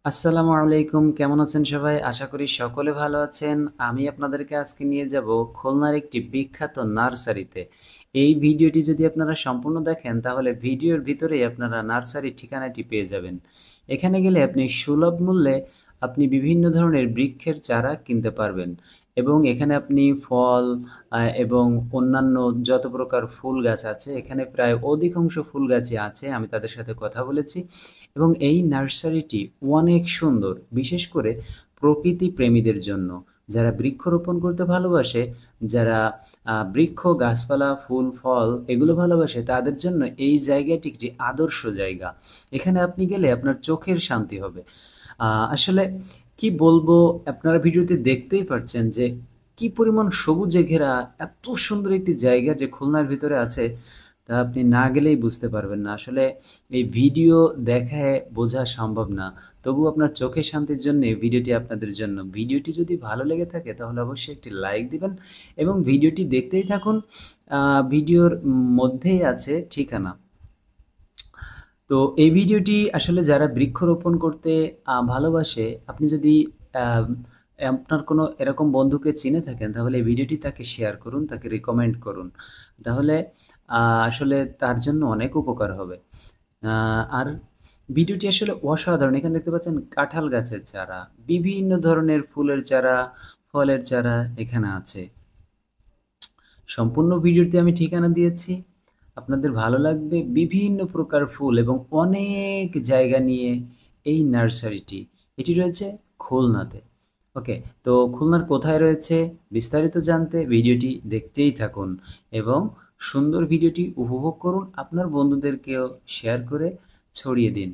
আসসালামু আলাইকুম। কেমন আছেন সবাই? আশা করি সকলে ভালো আছেন। আমি আপনাদেরকে আজকে নিয়ে যাব খুলনার একটি বিখ্যাত নার্সারিতে। এই ভিডিওটি যদি আপনারা সম্পূর্ণ দেখেন তাহলে ভিডিওর ভিতরেই আপনারা নার্সারির ঠিকানাটি পেয়ে যাবেন। এখানে গেলে আপনি সুলভ মূল্যে আপনি বিভিন্ন ধরনের বৃক্ষের চারা কিনতে পারবেন এবং এখানে আপনি ফল এবং অন্যান্য যত প্রকার ফুল গাছ আছে, এখানে প্রায় অধিকাংশ ফুল গাছই আছে। আমি তাদের সাথে কথা বলেছি এবং এই নার্সারিটি অনেক সুন্দর, বিশেষ করে প্রকৃতি প্রেমীদের জন্য। যারা বৃক্ষরোপণ করতে ভালোবাসে, যারা বৃক্ষ, গাছপালা, ফুল, ফল এগুলো ভালোবাসে, তাদের জন্য এই জায়গাটি একটি আদর্শ জায়গা। এখানে আপনি গেলে আপনার চোখের শান্তি হবে। আসলে কি বলবো, আপনারা ভিডিওতে দেখতেই পাচ্ছেন যে কি পরিমাণ সবুজে ঘেরা এত সুন্দর একটি জায়গা যে খুলনার ভিতরে আছে, তা আপনি না গেলেই বুঝতে পারবেন না। আসলে এই ভিডিও দেখায় বোঝা সম্ভব না। তবুও আপনার চোখের শান্তির জন্য এই ভিডিওটি আপনাদের জন্য। ভিডিওটি যদি ভালো লেগে থাকে তাহলে অবশ্যই একটি লাইক দিবেন এবং ভিডিওটি দেখতেই থাকুন। ভিডিওর মধ্যেই আছে ঠিকানা। তো এই ভিডিওটি আসলে যারা বৃক্ষরোপণ করতে ভালোবাসে, আপনি যদি আম আপনার কোনো এরকম বন্ধুকে চিনে থাকেন তাহলে এই ভিডিওটি তাকে শেয়ার করুন, তাকে রিকমেন্ড করুন। তাহলে আ আসলে তার জন্য অনেক উপকার হবে। আর ভিডিওটি আসলে অসাধারণ। এখানে দেখতে পাচ্ছেন কাঁঠাল গাছের চারা, বিভিন্ন ধরনের ফুলের চারা, ফলের চারা এখানে আছে। সম্পূর্ণ ভিডিওতে আমি ঠিকানা দিয়েছি। আপনাদের ভালো লাগবে। বিভিন্ন প্রকার ফুল এবং অনেক জায়গা নিয়ে এই নার্সারিটি। এটি রয়েছে খুলনাতে। ওকে, তো খুলনার কোথায় রয়েছে বিস্তারিত জানতে ভিডিওটি দেখতেই থাকুন এবং সুন্দর ভিডিওটি উপভোগ করুন। আপনার বন্ধুদেরকেও শেয়ার করে ছড়িয়ে দিন।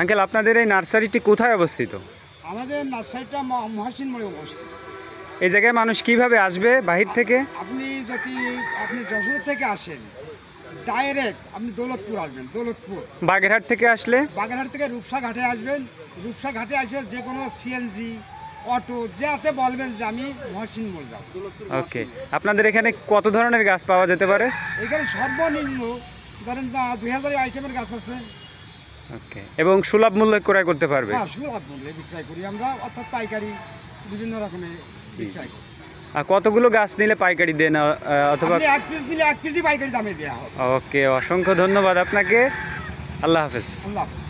আঙ্কেল, আপনাদের এই নার্সারিটি কোথায় অবস্থিত? আমাদের নার্সারিটা মহসিন মোড়ে অবস্থিত। এই জায়গায় মানুষ কিভাবে আসবে বাহির থেকে? আপনি যশোর থেকে আসেন, ডাইরেক্ট আপনি দৌলতপুর আসবেন। দৌলতপুর বাগেরহাট থেকে আসলে বাগেরহাট থেকে রূপসা ঘাটে আসবেন। রূপসা ঘাটে আসে যে কোনো সিএনজি অটো যাতে বলবেন যে আমি মহসিন মোড় যাব। ওকে, আপনাদের এখানে কত ধরনের গাছ পাওয়া যেতে পারে? এখানে সর্বনিম্ন ধরেন 2000 আইটেমের গাছ আছে। ওকে, এবং সুলভ মূল্যে ক্রয় করতে পারবে? হ্যাঁ, সুলভ মূল্যে বিক্রয় করি আমরা, অর্থাৎ পাইকারি বিভিন্ন রকমের বিক্রয় করি। আর কতগুলো গাছ নিলে পাইকারি দেন অথবা? আপনি এক পিস নিলে এক পিসই পাইকারি দামে দেওয়া হবে। ওকে, অসংখ্য ধন্যবাদ আপনাকে। আল্লাহ হাফেজ। আল্লাহ হাফেজ।